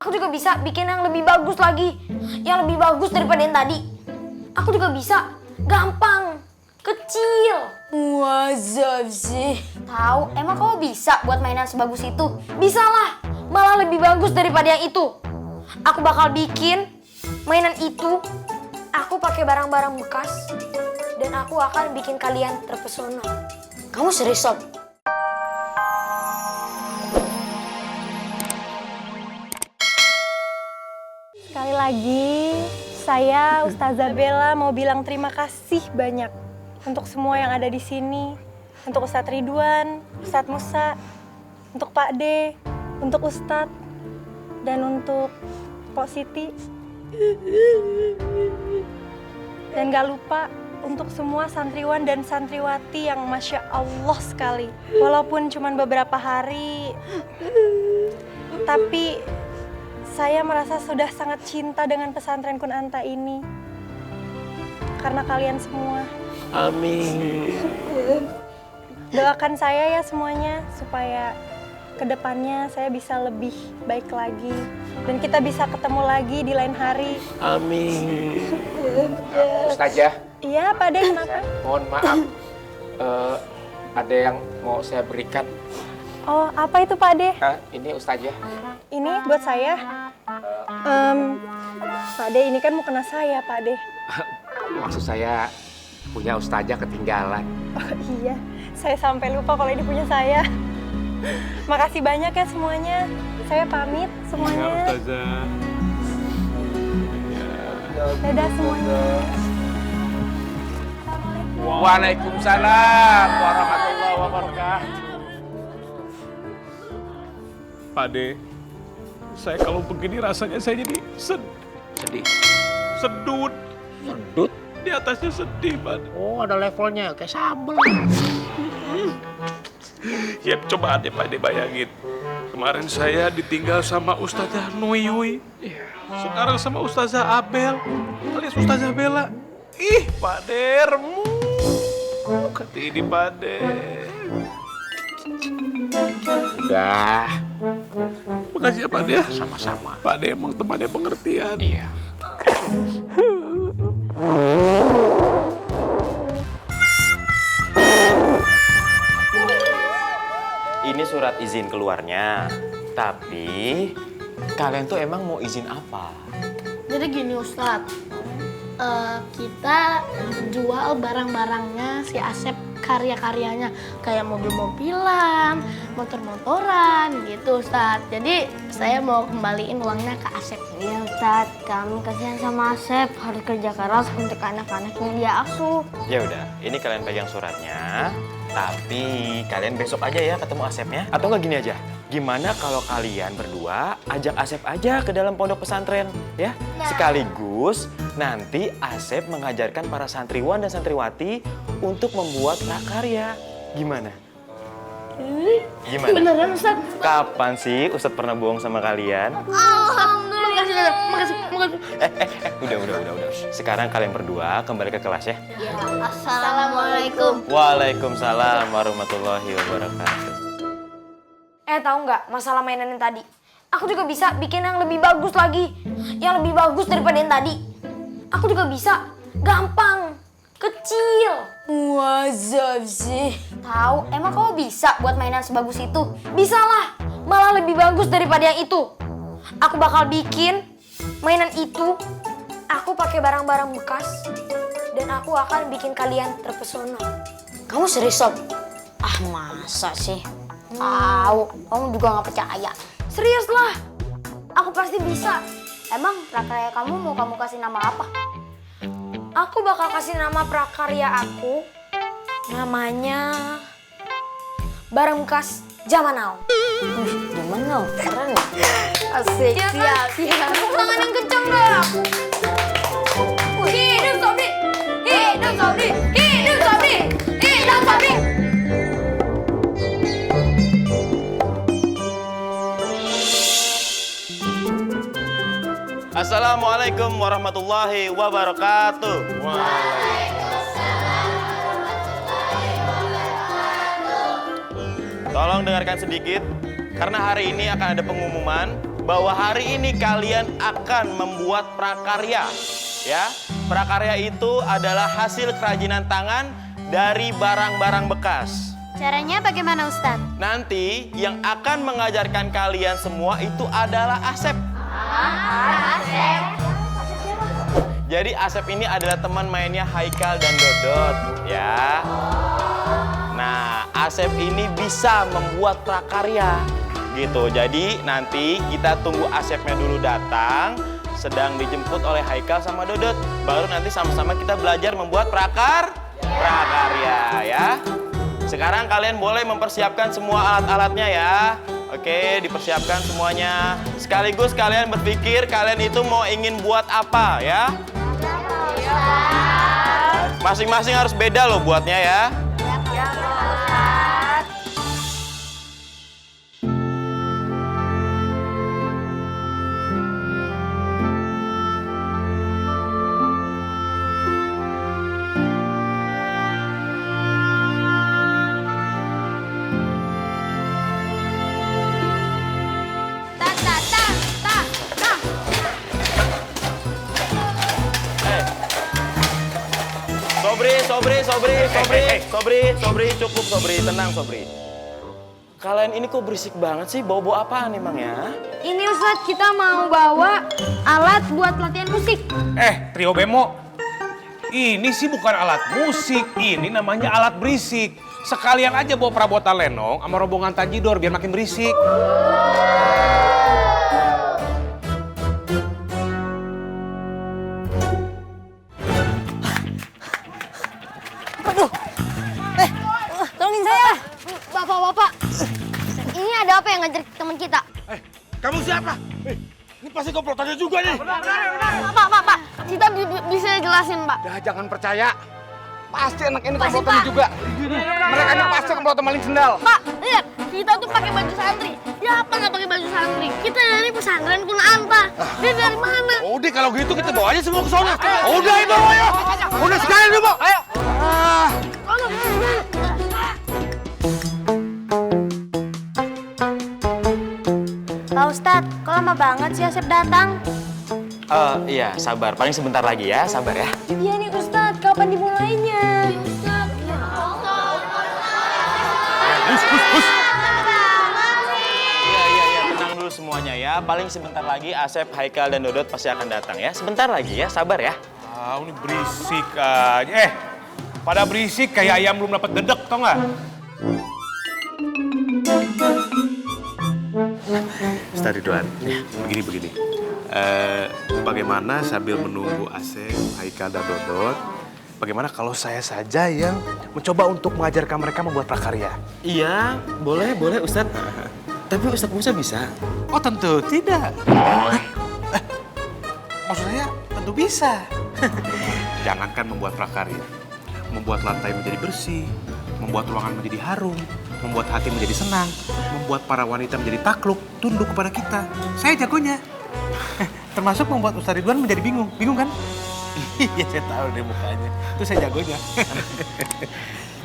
Aku juga bisa bikin yang lebih bagus lagi. Yang lebih bagus daripada yang tadi. Aku juga bisa. Gampang. Kecil. Wazab sih. Tahu, emang kamu bisa buat mainan sebagus itu? Bisa lah. Malah lebih bagus daripada yang itu. Aku bakal bikin mainan itu. Aku pakai barang-barang bekas. Dan aku akan bikin kalian terpesona. Kamu serius, Sob? Sekali lagi, saya Ustazah Bella mau bilang terima kasih banyak untuk semua yang ada di sini. Untuk Ustadz Ridwan, Ustadz Musa, untuk Pak D, untuk Ustadz, dan untuk Pok Siti. Dan gak lupa untuk semua santriwan dan santriwati yang Masya Allah sekali. Walaupun cuma beberapa hari, tapi saya merasa sudah sangat cinta dengan pesantren Kunanta ini. Karena kalian semua. Amin. Doakan saya ya semuanya, supaya kedepannya saya bisa lebih baik lagi. Dan kita bisa ketemu lagi di lain hari. Amin. Ustazah. Iya, Pak De, kenapa? Mohon maaf. Ada yang mau saya berikan. Oh, apa itu Pak De? Ini Ustazah. Ini buat saya. Pak De, ini kan mau kena saya, Pak De. Maksud saya punya Ustazah ketinggalan. Oh iya, saya sampai lupa kalau ini punya saya. Makasih banyak ya semuanya. Saya pamit semuanya. Ya, Ustazah. Dadah semuanya. Waalaikumsalam warahmatullahi wabarakatuh. Pak De, saya kalau begini rasanya saya jadi Sedih. sedut. Sedut. Di atasnya sedih, Pak De. Oh, ada levelnya kayak sambel. Ya coba deh Pak De bayangin. Kemarin saya ditinggal sama Ustazah Nuyuy. Sekarang sama Ustazah Abel alias Ustazah Bella. Ih, Pak De, remuk. Ini Pak De. Udah. Makasih ya Pak De. Sama-sama. Pak De emang temannya pengertian. Iya. Ini surat izin keluarnya. Tapi kalian tuh emang mau izin apa? Jadi gini Ustadz, kita jual barang-barangnya si Asep, karya-karyanya kayak mobil-mobilan, motor-motoran gitu Ustadz. Jadi saya mau kembaliin uangnya ke Asep. Iya Ustadz, kami kasihan sama Asep, harus kerja keras untuk anak-anak yang dia asuh. Ya udah, ini kalian pegang suratnya. Tapi kalian besok aja ya ketemu Asepnya. Atau nggak gini aja, gimana kalau kalian berdua ajak Asep aja ke dalam pondok pesantren ya? Sekaligus nanti Asep mengajarkan para santriwan dan santriwati untuk membuat prakarya. Gimana? Gimana? Beneran Ustadz? Kapan sih Ustadz pernah bohong sama kalian? Alhamdulillah. Makasih. Udah. Sekarang kalian berdua kembali ke kelas ya. Assalamualaikum. Waalaikumsalam warahmatullahi wabarakatuh. Tahu nggak masalah mainan yang tadi? Aku juga bisa bikin yang lebih bagus lagi. Yang lebih bagus daripada yang tadi. Aku juga bisa. Gampang. Kecil. Wazab sih. Tahu, emang kamu bisa buat mainan sebagus itu? Bisa lah. Malah lebih bagus daripada yang itu. Aku bakal bikin mainan itu. Aku pakai barang-barang bekas. Dan aku akan bikin kalian terpesona. Kamu serius, Sob? Ah, masa sih? Tahu, kamu juga nggak percaya. Serius lah. Aku pasti bisa. Emang prakarya kamu mau kamu kasih nama apa? Aku bakal kasih nama prakarya aku. Namanya barang bekas zaman now. Zaman now, keren ya? Asik. Siap. Tepuk tangan yang kencang dong. Hidup Sobri. Hidup Sobri. Hidup Sobri. Hidup Sobri. Assalamualaikum warahmatullahi wabarakatuh. Tolong dengarkan sedikit, karena hari ini akan ada pengumuman bahwa hari ini kalian akan membuat prakarya. Ya, prakarya itu adalah hasil kerajinan tangan dari barang-barang bekas. Caranya bagaimana, Ustadz? Nanti yang akan mengajarkan kalian semua itu adalah Asep. Asep. Jadi Asep ini adalah teman mainnya Haikal dan Dodot, ya. Nah, Asep ini bisa membuat prakarya, gitu. Jadi nanti kita tunggu Asepnya dulu datang, sedang dijemput oleh Haikal sama Dodot. Baru nanti sama-sama kita belajar membuat prakarya, ya. Sekarang kalian boleh mempersiapkan semua alat-alatnya ya. Oke, dipersiapkan semuanya. Sekaligus kalian berpikir kalian itu mau ingin buat apa ya? Masing-masing harus beda loh buatnya ya. Sobri, cukup Sobri, tenang Sobri. Kalian ini kok berisik banget sih, bawa-bawa apaan emang ya? Ini Ustadz, kita mau bawa alat buat latihan musik. Trio Bemo, ini sih bukan alat musik, ini namanya alat berisik. Sekalian aja bawa perabotan lenong sama rombongan Tajidor biar makin berisik. Tolongin saya. Bapak-bapak, ini ada apa yang ngajar teman kita? Kamu siapa? Ini pasti komplotannya juga nih. Pak, kita bisa jelasin, Pak. Dah jangan percaya. Pasti anak ini Pasti, komplotan Pak. juga. Mereka ini pasti komplotan maling sendal. Pak, lihat, kita tuh pakai baju santri. Ya apa nggak pakai baju santri? Kita dari pesantren Kunanta. Dia dari mana? Udah kalau gitu kita bawa aja semua ke sana. Udah itu ayo. Udah sekalian dulu, ayo. Pak Ustadz, kok lama banget sih Asep datang? Iya, sabar. Paling sebentar lagi ya, sabar ya. Iya nih Ustadz, kapan dimulainya? Iya, tenang dulu semuanya ya. Paling sebentar lagi Asep, Haikal, dan Dodot pasti akan datang ya. Sebentar lagi ya, sabar ya. Ini berisik aja. Pada berisik kayak ayam belum dapat dedek, tau nggak? Ustaz Ridwan, begini. Bagaimana sambil menunggu Asep, Haikal, dan Dodot, bagaimana kalau saya saja yang mencoba untuk mengajarkan mereka membuat prakarya? Iya, boleh Ustadz. Tapi Ustadz Musa bisa. Oh tentu tidak. Maksud saya tentu bisa. Jangankan membuat prakarya, membuat lantai menjadi bersih, membuat ruangan menjadi harum, membuat hati menjadi senang, membuat para wanita menjadi takluk, tunduk kepada kita. Saya jagonya. Termasuk membuat Ustaz Ridwan menjadi bingung. Bingung kan? Iya, saya tahu deh mukanya. Itu saya jagonya.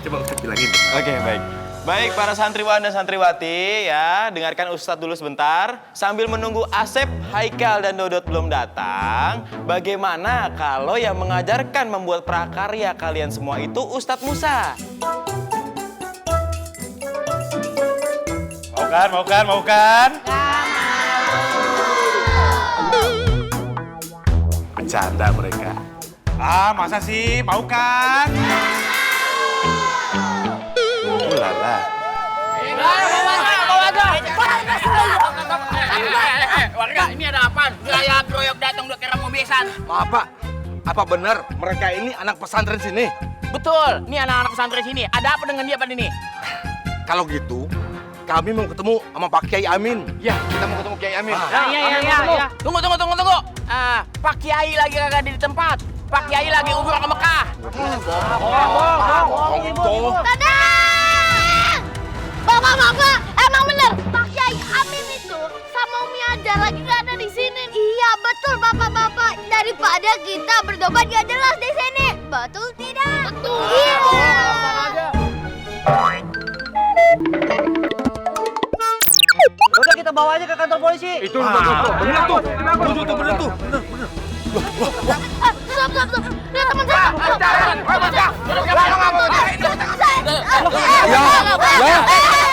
Coba Ustaz bilangin. Oke, baik. Baik, para santriwan dan santriwati ya, dengarkan Ustadz dulu sebentar. Sambil menunggu Asep, Haikal, dan Dodot belum datang, bagaimana kalau yang mengajarkan membuat prakarya kalian semua itu Ustadz Musa? Mau kan? Bercanda mereka. Masa sih? Mau kan? Ulala. Warga, ini ada apaan? Gaya groyok datang udah kira mau besan. Apa benar mereka ini anak pesantren sini? Betul, ini anak-anak pesantren sini. Ada apa dengan dia pada ini? Kalau gitu, kami mau ketemu sama Pak Kiai Amin. Ya, kita mau ketemu Kiai Amin. Ya. Tunggu. Pak Kiai lagi kagak ada di tempat. Pak Kiai lagi umroh ke Mekah. Bohong itu. Bapak, emang bener Pak Kiai Amin itu sama Umi Ajar lagi nggak ada di sini. Iya betul bapak-bapak, daripada kita berdebat gak jelas di sini. Betul tidak? Betul. Iya. Udah kita bawa aja ke kantor polisi. Itu bener tuh. Bener tuh. Stop. Lihat teman saya. Ya.